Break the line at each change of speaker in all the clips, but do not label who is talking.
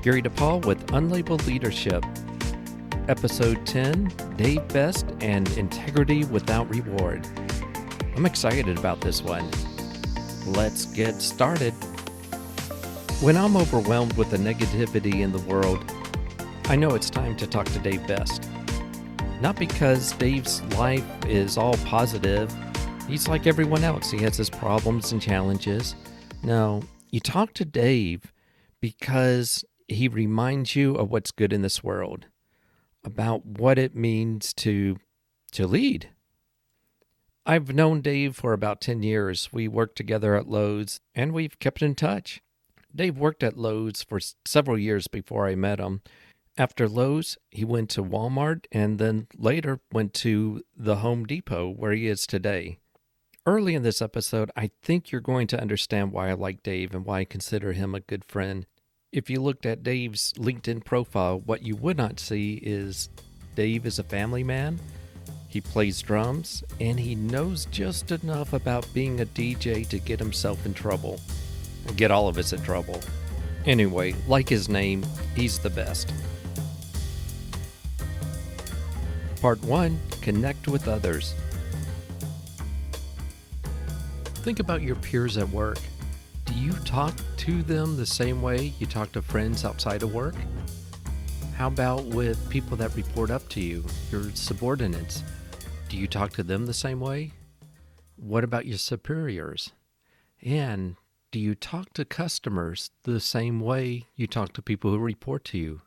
Gary DePaul with Unlabeled Leadership, Episode 10, Dave Best and Integrity Without Reward. I'm excited about this one. Let's get started. When I'm overwhelmed with the negativity in the world, I know it's time to talk to Dave Best. Not because Dave's life is all positive. He's like everyone else. He has his problems and challenges. No, you talk to Dave because he reminds you of what's good in this world, about what it means to lead. I've known Dave for about 10 years. We worked together at Lowe's, and we've kept in touch. Dave worked at Lowe's for several years before I met him. After Lowe's, he went to Walmart and then later went to the Home Depot, where he is today. Early in this episode, I think you're going to understand why I like Dave and why I consider him a good friend. If you looked at Dave's LinkedIn profile, what you would not see is Dave is a family man, he plays drums, and he knows just enough about being a DJ to get himself in trouble. Get all of us in trouble. Anyway, like his name, he's the best. Part 1, Connect with Others. Think about your peers at work. Do you talk to them the same way you talk to friends outside of work? How about with people that report up to you, your subordinates? Do you talk to them the same way? What about your superiors? And do you talk to customers the same way you talk to people who report to you?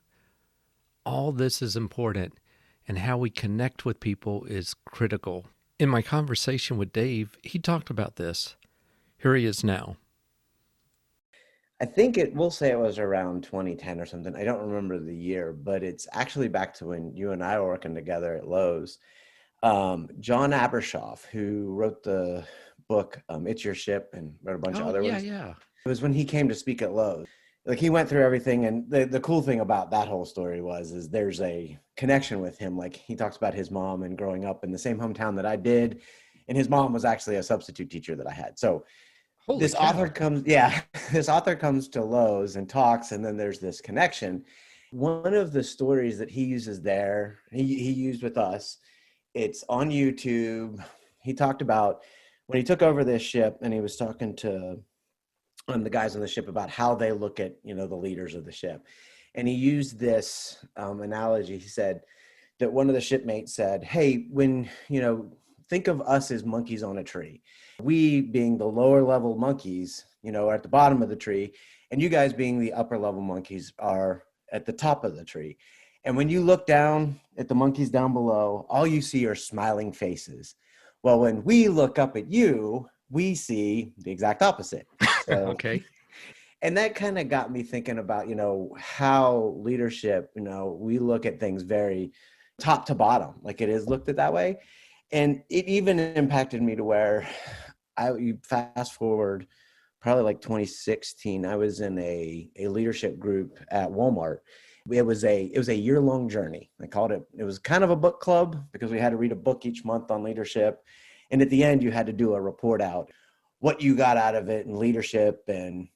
All this is important, and how we connect with people is critical. In my conversation with Dave, he talked about this. Here he is now.
I think we'll say it was around 2010 or something. I don't remember the year, but it's actually back to when you and I were working together at Lowe's. John Abrashoff, who wrote the book, It's Your Ship, and wrote a bunch of other ones.
Yeah.
It was when he came to speak at Lowe's. Like, he went through everything, and the cool thing about that whole story is there's a connection with him. Like, he talks about his mom and growing up in the same hometown that I did, and his mom was actually a substitute teacher that I had. So this author comes to Lowe's and talks, and then there's this connection. One of the stories that he uses there, he used with us, it's on YouTube. He talked about when he took over this ship, and he was talking to the guys on the ship about how they look at, the leaders of the ship. And he used this analogy. He said that one of the shipmates said, hey, when, think of us as monkeys on a tree. We being the lower level monkeys, are at the bottom of the tree, and you guys being the upper level monkeys are at the top of the tree. And when you look down at the monkeys down below, all you see are smiling faces. Well, when we look up at you, we see the exact opposite. So,
Okay.
And that kind of got me thinking about, how leadership, we look at things very top to bottom, like it is looked at that way. And it even impacted me to where you fast forward probably like 2016, I was in a leadership group at Walmart. It was a year-long journey. I called it, it was kind of a book club because we had to read a book each month on leadership. And at the end, you had to do a report out, what you got out of it in leadership. And,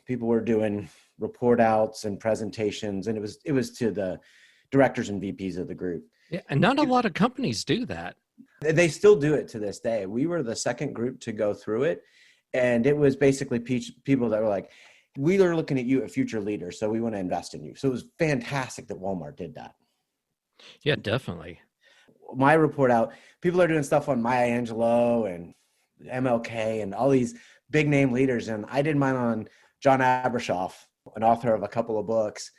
people were doing report outs and presentations, and it was to the directors and VPs of the group.
Yeah, and not a lot of companies do that.
They still do it to this day. We were the second group to go through it. And it was basically people that were like, we are looking at you as future leaders, so we want to invest in you. So it was fantastic that Walmart did that.
Yeah, definitely.
My report out, people are doing stuff on Maya Angelou and MLK and all these big name leaders. And I did mine on John Abrashoff, an author of a couple of books.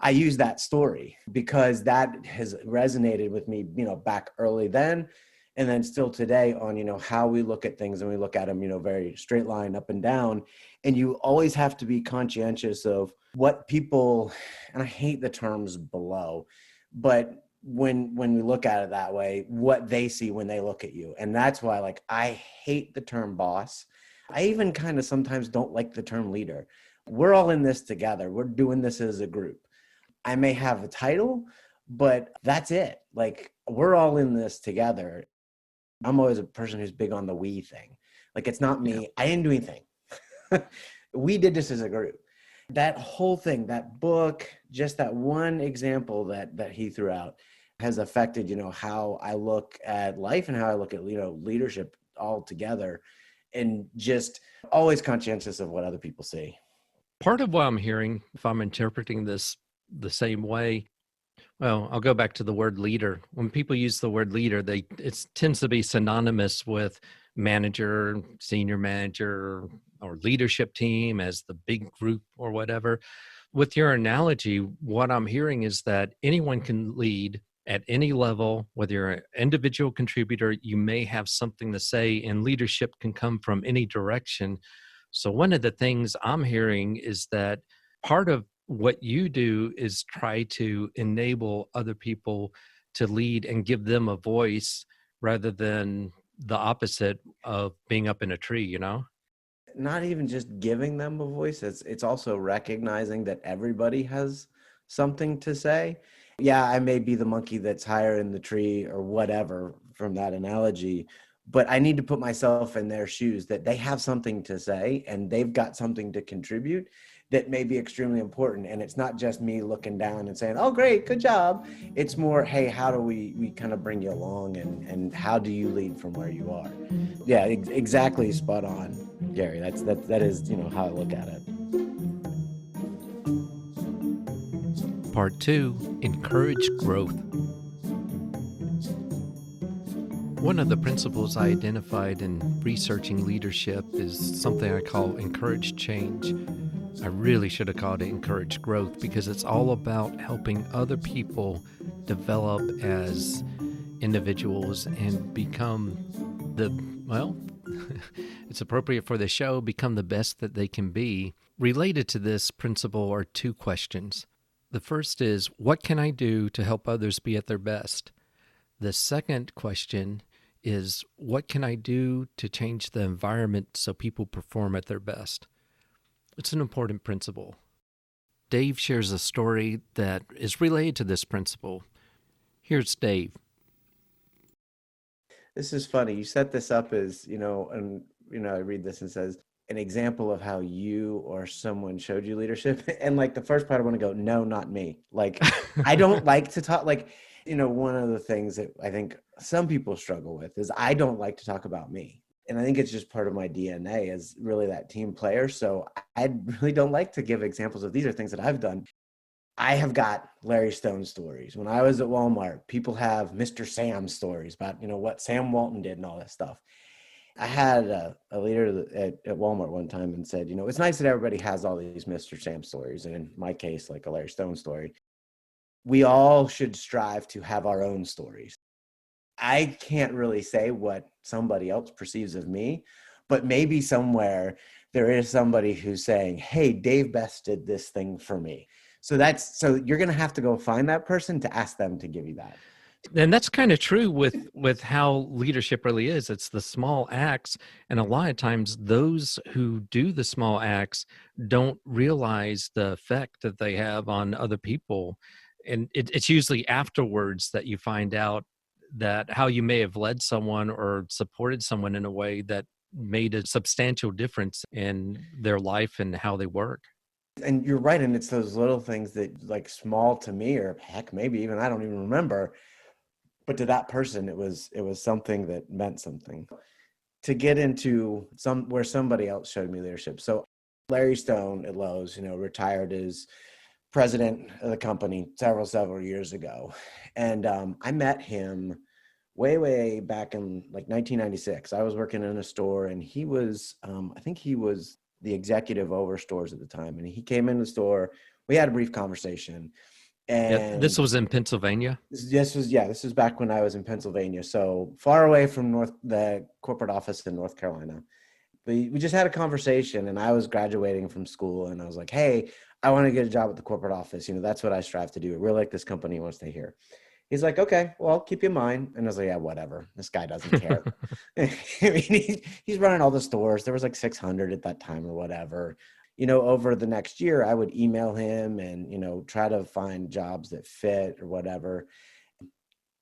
I use that story because that has resonated with me, back early then. And then still today on, how we look at things, and we look at them, very straight line up and down. And you always have to be conscientious of what people, and I hate the terms below, but when we look at it that way, what they see when they look at you. And that's why, I hate the term boss. I even kind of sometimes don't like the term leader. We're all in this together. We're doing this as a group. I may have a title, but that's it. We're all in this together. I'm always a person who's big on the we thing. It's not me. I didn't do anything. We did this as a group. That whole thing, that book, just that one example that he threw out has affected, how I look at life and how I look at, leadership altogether, and just always conscientious of what other people see.
Part of what I'm hearing, if I'm interpreting this the same way, well, I'll go back to the word leader. When people use the word leader, it tends to be synonymous with manager, senior manager, or leadership team as the big group or whatever. With your analogy, what I'm hearing is that anyone can lead at any level, whether you're an individual contributor, you may have something to say, and leadership can come from any direction. So one of the things I'm hearing is that part of what you do is try to enable other people to lead and give them a voice rather than the opposite of being up in a tree,
Not even just giving them a voice, it's also recognizing that everybody has something to say. Yeah, I may be the monkey that's higher in the tree or whatever from that analogy, but I need to put myself in their shoes, that they have something to say and they've got something to contribute that may be extremely important. And it's not just me looking down and saying, oh, great, good job. It's more, hey, how do we kind of bring you along, and how do you lead from where you are? Yeah, exactly, spot on, Gary. That is, how I look at it.
Part 2, encourage growth. One of the principles I identified in researching leadership is something I call encourage change. I really should have called it encourage growth, because it's all about helping other people develop as individuals and become it's appropriate for the show, become the best that they can be. Related to this principle are two questions. The first is, what can I do to help others be at their best? The second question is, what can I do to change the environment so people perform at their best? It's an important principle. Dave shares a story that is related to this principle. Here's Dave.
This is funny. You set this up as, and, I read this and says, an example of how you or someone showed you leadership. And like the first part, I want to go, no, not me. Like, I don't like to talk, one of the things that I think some people struggle with is I don't like to talk about me. And I think it's just part of my DNA as really that team player. So I really don't like to give examples of these are things that I've done. I have got Larry Stone stories. When I was at Walmart, people have Mr. Sam stories about, what Sam Walton did and all that stuff. I had a leader at Walmart one time and said, it's nice that everybody has all these Mr. Sam stories. And in my case, like a Larry Stone story, we all should strive to have our own stories. I can't really say what somebody else perceives of me, but maybe somewhere there is somebody who's saying, hey, Dave Best did this thing for me. So you're going to have to go find that person to ask them to give you that.
And that's kind of true with how leadership really is. It's the small acts. And a lot of times those who do the small acts don't realize the effect that they have on other people. And it's usually afterwards that you find out that how you may have led someone or supported someone in a way that made a substantial difference in their life and how they work.
And you're right. And it's those little things that like small to me, or heck, maybe even I don't even remember. But to that person, it was something that meant something. To get into where somebody else showed me leadership. So Larry Stone at Lowe's, retired as president of the company several years ago. And I met him way back in like 1996. I was working in a store, and he was, I think he was the executive over stores at the time. And he came in the store. We had a brief conversation. And
this was in Pennsylvania?
This was back when I was in Pennsylvania. So far away from the corporate office in North Carolina. We just had a conversation, and I was graduating from school, and I was like, hey, I want to get a job at the corporate office. That's what I strive to do. I really like this company. I want to stay here. He's like, okay, well, I'll keep you in mind. And I was like, yeah, whatever. This guy doesn't care. I mean, he's running all the stores. There was like 600 at that time or whatever. Over the next year, I would email him and, try to find jobs that fit or whatever.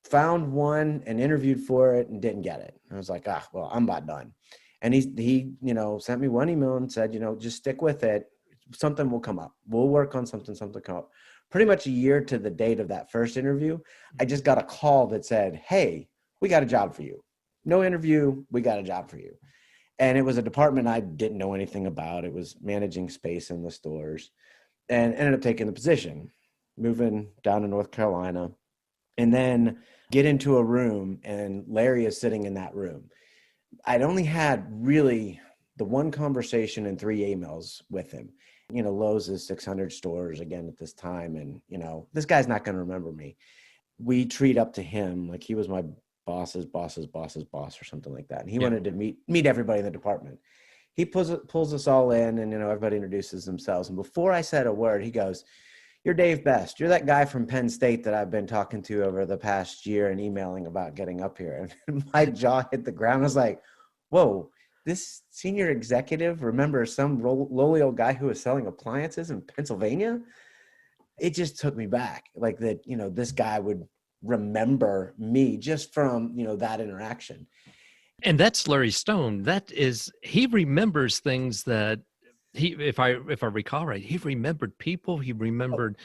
Found one and interviewed for it and didn't get it. I was like, well, I'm about done. And he sent me one email and said, just stick with it. something will come up. We'll work on something come up. Pretty much a year to the date of that first interview, I just got a call that said, hey, we got a job for you. No interview, we got a job for you. And it was a department I didn't know anything about. It was managing space in the stores, and ended up taking the position, moving down to North Carolina, and then get into a room, and Larry is sitting in that room. I'd only had really the one conversation and 3 emails with him. Lowe's is 600 stores again at this time. And, this guy's not going to remember me. We treat up to him like he was my boss's boss or something like that. And he wanted to meet everybody in the department. He pulls us all in, and, everybody introduces themselves. And before I said a word, he goes, you're Dave Best. You're that guy from Penn State that I've been talking to over the past year and emailing about getting up here. And my jaw hit the ground. I was like, whoa, this senior executive remembers some lowly old guy who was selling appliances in Pennsylvania? It just took me back, like that, this guy would remember me just from, that interaction.
And that's Larry Stone. He remembers things that if I recall right, he remembered people. He remembered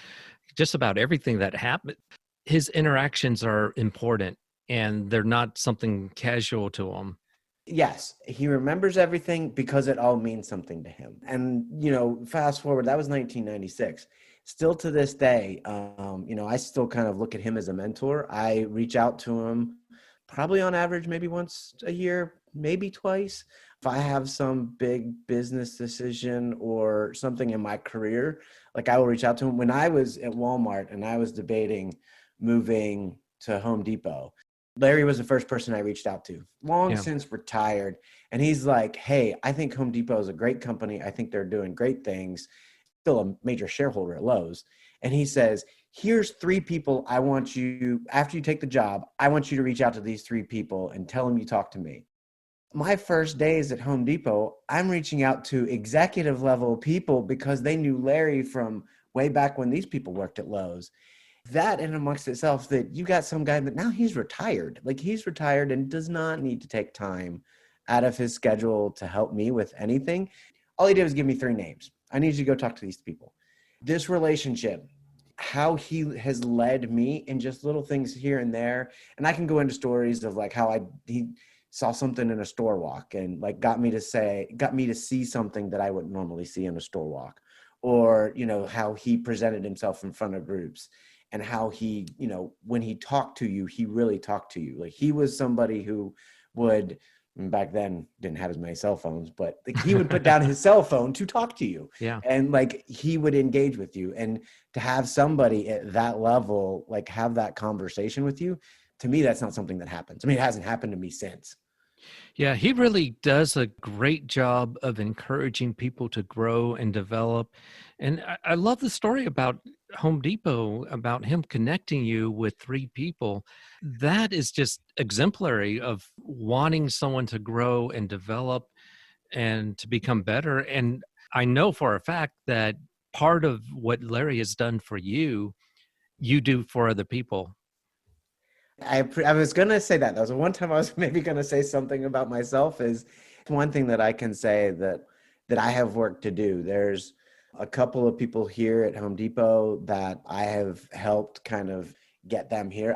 just about everything that happened. His interactions are important, and they're not something casual to him.
Yes, he remembers everything because it all means something to him. And, fast forward, that was 1996. Still to this day, I still kind of look at him as a mentor. I reach out to him probably on average, maybe once a year, maybe twice. If I have some big business decision or something in my career, like I will reach out to him. When I was at Walmart and I was debating moving to Home Depot, Larry was the first person I reached out to, long since retired. And he's like, hey, I think Home Depot is a great company. I think they're doing great things. Still a major shareholder at Lowe's. And he says, here's 3 people I want you, after you take the job, I want you to reach out to these 3 people and tell them you talked to me. My first days at Home Depot, I'm reaching out to executive level people because they knew Larry from way back when these people worked at Lowe's. That in amongst itself, that you got some guy that now he's retired. Like he's retired and does not need to take time out of his schedule to help me with anything. All he did was give me 3 names. I need you to go talk to these people. This relationship, how he has led me in just little things here and there. And I can go into stories of like how he saw something in a store walk and like got me to see something that I wouldn't normally see in a store walk, or, how he presented himself in front of groups. And how he, when he talked to you, he really talked to you. Like he was somebody who would, back then didn't have as many cell phones, but like he would put down his cell phone to talk to you.
Yeah.
And like he would engage with you. And to have somebody at that level, like have that conversation with you, to me, that's not something that happens. I mean, it hasn't happened to me since.
Yeah, he really does a great job of encouraging people to grow and develop. And I love the story about Home Depot, about him connecting you with 3 people. That is just exemplary of wanting someone to grow and develop and to become better. And I know for a fact that part of what Larry has done for you, you do for other people.
I was going to say that. That was the one time I was maybe going to say something about myself. Is one thing that I can say that I have work to do. There's a couple of people here at Home Depot that I have helped kind of get them here.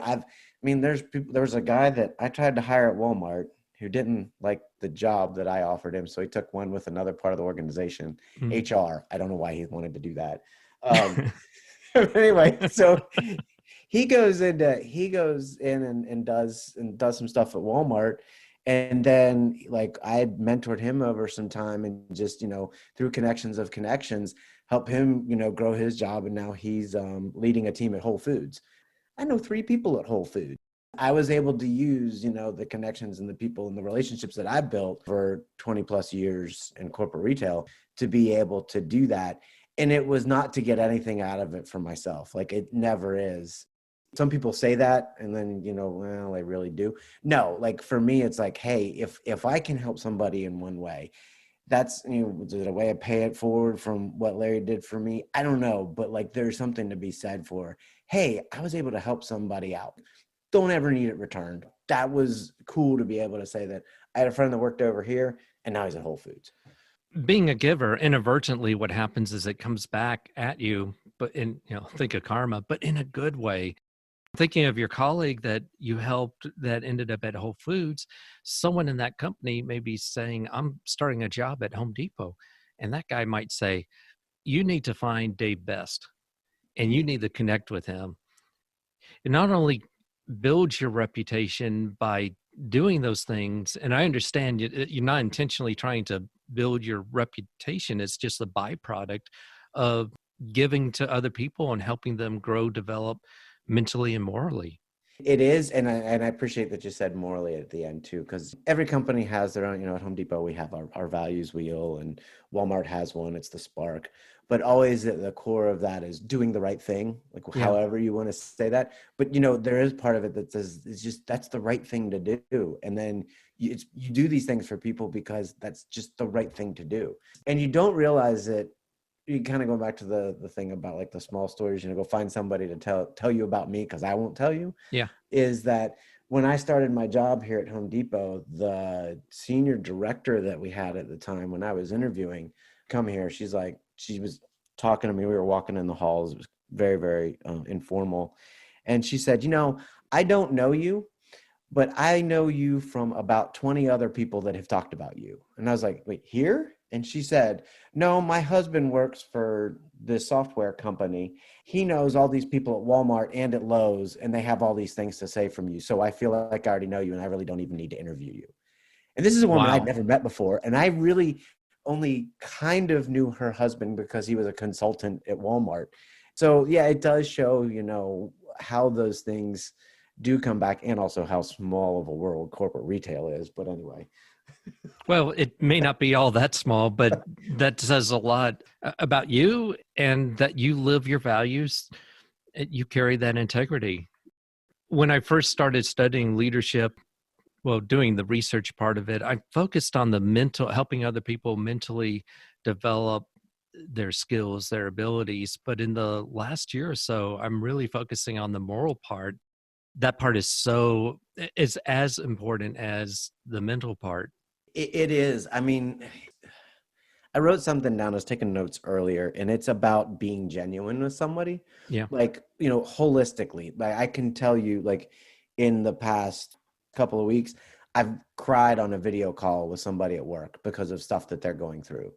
There was a guy that I tried to hire at Walmart who didn't like the job that I offered him. So he took one with another part of the organization, HR. I don't know why he wanted to do that. Anyway, so he goes in and does some stuff at Walmart. And then like I had mentored him over some time and just, through connections, help him, grow his job. And now he's leading a team at Whole Foods. I know 3 people at Whole Foods. I was able to use, the connections and the people and the relationships that I built for 20 plus years in corporate retail to be able to do that. And it was not to get anything out of it for myself. Like it never is. Some people say that and then, well, I really do. No, like for me, it's like, hey, if I can help somebody in one way, that's, is it a way of pay it forward from what Larry did for me? I don't know. But like, there's something to be said for, hey, I was able to help somebody out. Don't ever need it returned. That was cool to be able to say that. I had a friend that worked over here and now he's at Whole Foods.
being a giver, inadvertently, what happens is it comes back at you, but think of karma, but in a good way. Thinking of your colleague that you helped that ended up at Whole Foods, someone in that company may be saying, I'm starting a job at Home Depot. And that guy might say, you need to find Dave Best and you need to connect with him. It not only builds your reputation by doing those things, and I understand you're not intentionally trying to build your reputation, it's just a byproduct of giving to other people and helping them grow, develop mentally and morally.
It is, and I appreciate that you said morally at the end too, because every company has their own. At Home Depot we have our values wheel, and Walmart has one. It's the Spark, but always at the core of that is doing the right thing, like however you want to say that. But there is part of it that says it's just that's the right thing to do, and then you do these things for people because that's just the right thing to do, and you don't realize it. You kind of go back to the thing about like the small stories, go find somebody to tell you about me because I won't tell you.
Yeah.
Is that when I started my job here at Home Depot, the senior director that we had at the time when I was interviewing come here, she was talking to me. We were walking in the halls. It was very, very informal. And she said, I don't know you, but I know you from about 20 other people that have talked about you. And I was like, wait, here? And she said, no, my husband works for this software company. He knows all these people at Walmart and at Lowe's, and they have all these things to say from you. So I feel like I already know you, and I really don't even need to interview you. And this is a woman I'd never met before. And I really only kind of knew her husband because he was a consultant at Walmart. So yeah, it does show, how those things do come back, and also how small of a world corporate retail is. But anyway.
Well, it may not be all that small, but that says a lot about you, and that you live your values. You carry that integrity. When I first started studying leadership, doing the research part of it, I focused on helping other people mentally develop their skills, their abilities. But in the last year or so, I'm really focusing on the moral part. That part is as important as the mental part.
It is. I mean, I wrote something down. I was taking notes earlier, and it's about being genuine with somebody.
Yeah.
Like, holistically. Like, I can tell you, like, in the past couple of weeks, I've cried on a video call with somebody at work because of stuff that they're going through.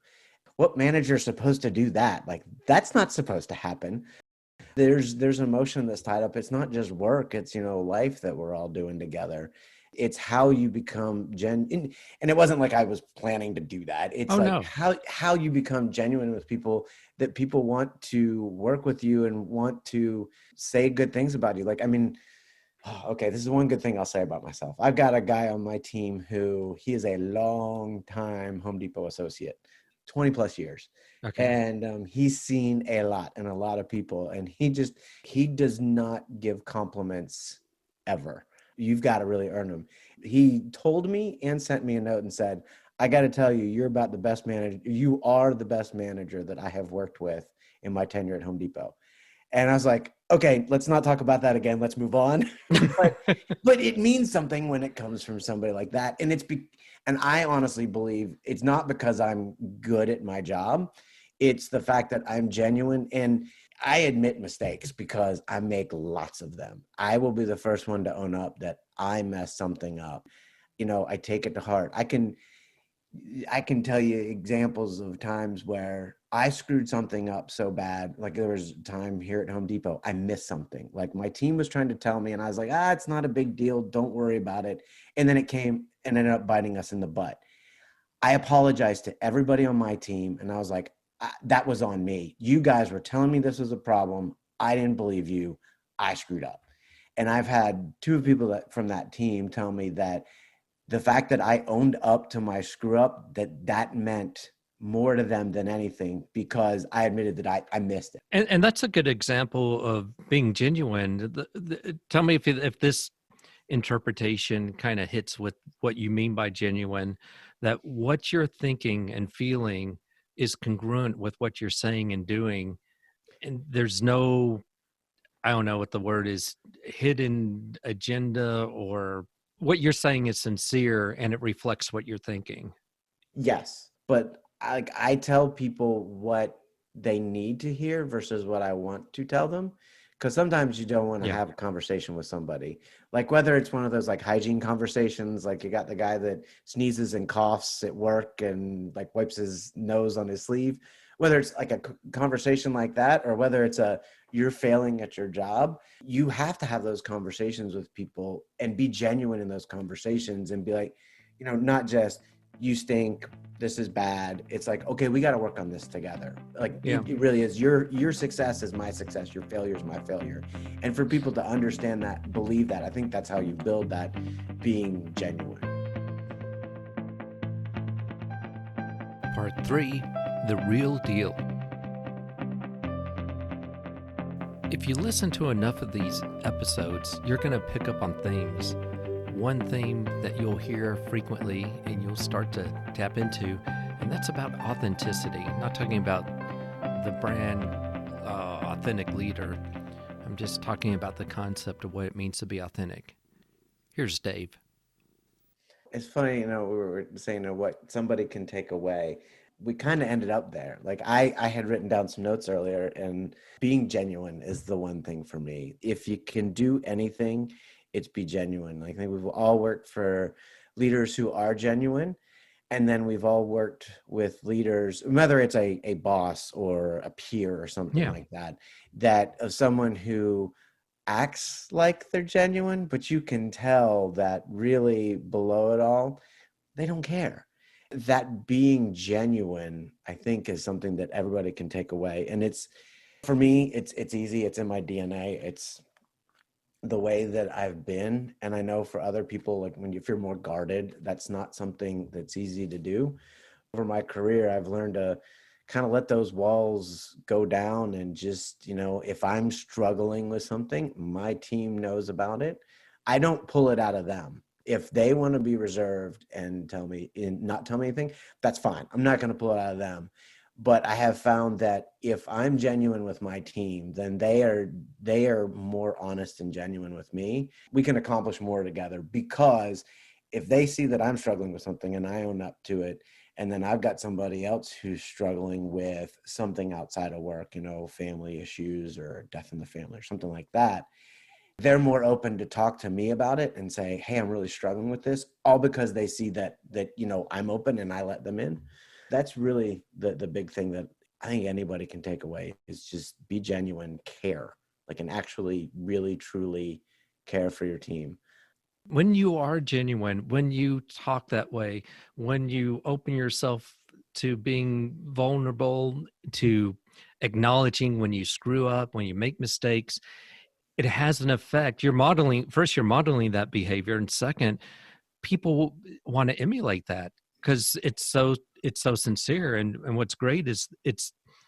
What manager is supposed to do that? Like, that's not supposed to happen. There's emotion that's tied up. It's not just work. It's, life that we're all doing together. It's how you become and it wasn't like I was planning to do that. It's how you become genuine with people, that people want to work with you and want to say good things about you. Like, I mean, okay, this is one good thing I'll say about myself. I've got a guy on my team he is a long time Home Depot associate, 20 plus years. Okay. And he's seen a lot and a lot of people, and he does not give compliments ever. You've got to really earn them. He told me and sent me a note and said, I got to tell you, you're about the best manager. You are the best manager that I have worked with in my tenure at Home Depot. And I was like, okay, let's not talk about that again. Let's move on. but it means something when it comes from somebody like that. And and I honestly believe it's not because I'm good at my job. It's the fact that I'm genuine, and I admit mistakes because I make lots of them. I will be the first one to own up that I messed something up. I take it to heart. I can tell you examples of times where I screwed something up so bad. Like, there was a time here at Home Depot, I missed something. Like, my team was trying to tell me, and I was like, it's not a big deal. Don't worry about it. And then it came and ended up biting us in the butt. I apologized to everybody on my team, and I was like, that was on me. You guys were telling me this was a problem. I didn't believe you. I screwed up. And I've had two people from that team tell me that the fact that I owned up to my screw up, that meant more to them than anything, because I admitted that I missed it.
And that's a good example of being genuine. Tell me if this interpretation kind of hits with what you mean by genuine, that what you're thinking and feeling is congruent with what you're saying and doing. And there's no, I don't know what the word is, hidden agenda, or what you're saying is sincere and it reflects what you're thinking.
Yes. But I tell people what they need to hear versus what I want to tell them. Because sometimes you don't want to
Yeah.
have a conversation with somebody, like whether it's one of those like hygiene conversations, like you got the guy that sneezes and coughs at work and like wipes his nose on his sleeve, whether it's like a conversation like that, or whether it's a you're failing at your job, you have to have those conversations with people and be genuine in those conversations and be like, not just you stink, this is bad. It's like, okay, we got to work on this together. Like
Yeah.
it really is. Your success is my success. Your failure is my failure. And for people to understand that, believe that, I think that's how you build that being genuine.
Part 3, the real deal. If you listen to enough of these episodes, you're going to pick up on themes. One theme that you'll hear frequently and you'll start to tap into, and that's about authenticity. I'm not talking about the brand authentic leader. I'm just talking about the concept of what it means to be authentic. Here's Dave.
It's funny, we were saying what somebody can take away. We kind of ended up there. Like I had written down some notes earlier, and being genuine is the one thing for me. If you can do anything, it's be genuine. Like I think we've all worked for leaders who are genuine. And then we've all worked with leaders, whether it's a boss or a peer or something like that of someone who acts like they're genuine, but you can tell that really below it all, they don't care. That being genuine, I think, is something that everybody can take away. And it's, for me, it's easy. It's in my DNA. It's the way that I've been. And I know for other people, like if you're more guarded, that's not something that's easy to do. Over my career, I've learned to kind of let those walls go down and just, if I'm struggling with something, my team knows about it. I don't pull it out of them. If they want to be reserved and not tell me anything, that's fine. I'm not going to pull it out of them. But I have found that if I'm genuine with my team, then they are more honest and genuine with me. We can accomplish more together, because if they see that I'm struggling with something and I own up to it, and then I've got somebody else who's struggling with something outside of work, family issues or death in the family or something like that, they're more open to talk to me about it and say, hey, I'm really struggling with this, all because they see that I'm open and I let them in. That's really the big thing that I think anybody can take away, is just be genuine, care, and actually really, truly care for your team.
When you are genuine, when you talk that way, when you open yourself to being vulnerable, to acknowledging when you screw up, when you make mistakes, it has an effect. You're modeling that behavior. And second, people want to emulate that because it's so sincere. And what's great is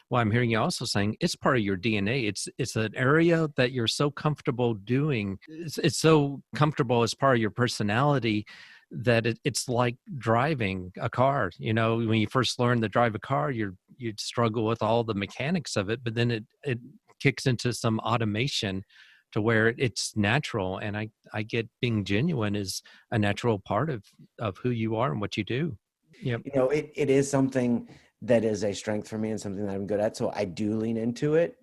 well, I'm hearing you also saying it's part of your DNA. It's an area that you're so comfortable doing. It's so comfortable as part of your personality that it's like driving a car. When you first learn to drive a car, you'd struggle with all the mechanics of it, but then it kicks into some automation to where it's natural. And I get being genuine is a natural part of who you are and what you do. Yep.
It is something that is a strength for me and something that I'm good at. So I do lean into it,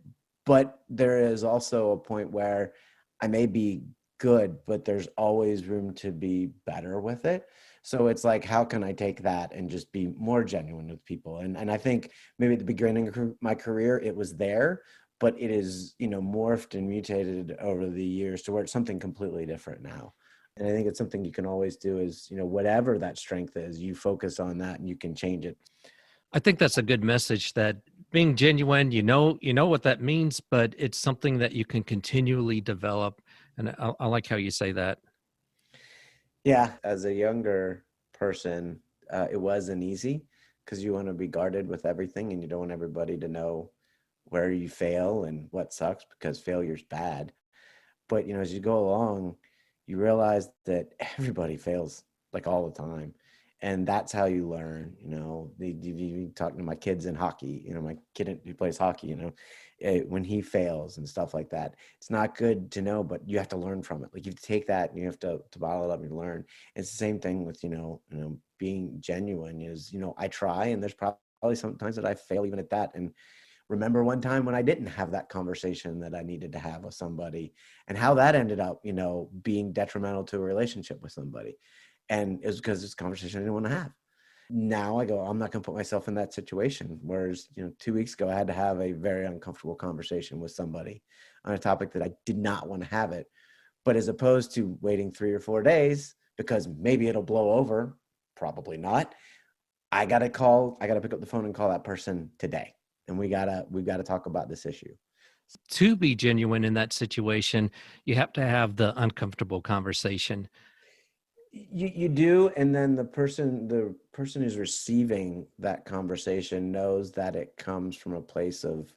but there is also a point where I may be good, but there's always room to be better with it. So it's like, how can I take that and just be more genuine with people? And I think maybe at the beginning of my career, it was there, but it is, morphed and mutated over the years to where it's something completely different now. And I think it's something you can always do is, whatever that strength is, you focus on that and you can change it.
I think that's a good message, that being genuine, you know what that means, but it's something that you can continually develop. And I like how you say that.
Yeah. As a younger person, it wasn't easy because you want to be guarded with everything and you don't want everybody to know where you fail and what sucks, because failure's bad. But, as you go along, you realize that everybody fails all the time. And that's how you learn. You talking to my kids in hockey, my kid who plays hockey, when he fails and stuff like that, it's not good to know, but you have to learn from it. You have to take that and you have to bottle it up and learn. It's the same thing with, being genuine is, I try, and there's probably probably sometimes that I fail even at that. And remember one time when I didn't have that conversation that I needed to have with somebody, and how that ended up, being detrimental to a relationship with somebody. And it was because it's a conversation I didn't want to have. Now I go, I'm not going to put myself in that situation. Whereas, 2 weeks ago, I had to have a very uncomfortable conversation with somebody on a topic that I did not want to have it. But as opposed to waiting 3 or 4 days, because maybe it'll blow over, probably not. I got to pick up the phone and call that person today. And we've got to talk about this issue.
To be genuine in that situation, you have to have the uncomfortable conversation.
You do, and then the person who's receiving that conversation knows that it comes from a place of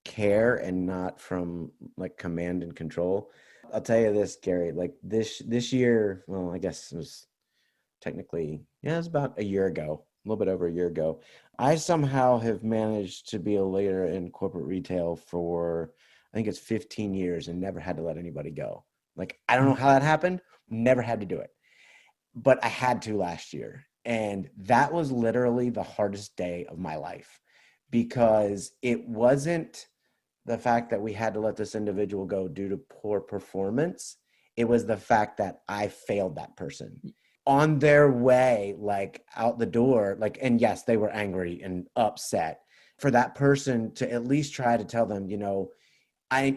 care and not from like command and control. I'll tell you this, Gary, like this year, well, I guess it was technically, it's about a year ago, a little bit over a year ago. I somehow have managed to be a leader in corporate retail for, I think it's 15 years and never had to let anybody go. Like, I don't know how that happened. Never had to do it. But I had to last year. And that was literally the hardest day of my life, because it wasn't the fact that we had to let this individual go due to poor performance. It was the fact that I failed that person on their way, like out the door. Like, and yes, they were angry and upset. For that person to at least try to tell them,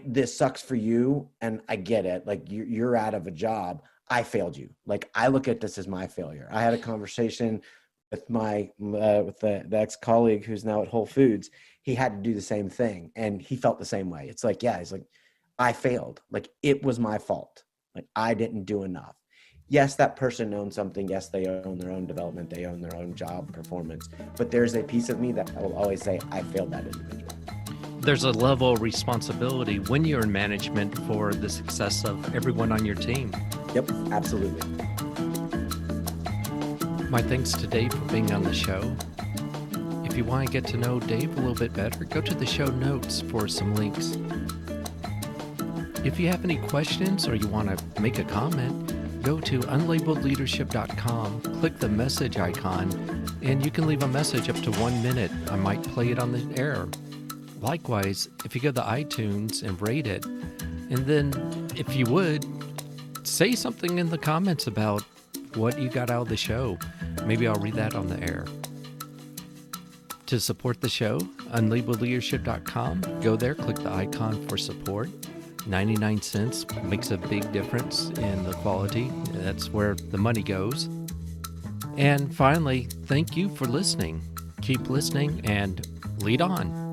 this sucks for you. And I get it. Like, you're out of a job. I failed you. Like, I look at this as my failure. I had a conversation with with the ex-colleague who's now at Whole Foods. He had to do the same thing, and he felt the same way. It's like, he's like, I failed. Like, it was my fault. Like, I didn't do enough. Yes, that person owns something. Yes, they own their own development. They own their own job performance. But there's a piece of me that I will always say, I failed that individual.
There's a level of responsibility when you're in management for the success of everyone on your team.
Yep, absolutely.
My thanks to Dave for being on the show. If you want to get to know Dave a little bit better, go to the show notes for some links. If you have any questions or you want to make a comment, go to unlabeledleadership.com, click the message icon, and you can leave a message up to 1 minute. I might play it on the air. Likewise, if you go to iTunes and rate it, and then if you would, say something in the comments about what you got out of the show. Maybe I'll read that on the air. To support the show, unlabeledleadership.com, go there, click the icon for support. 99 cents makes a big difference in the quality. That's where the money goes. And finally, thank you for listening. Keep listening and lead on.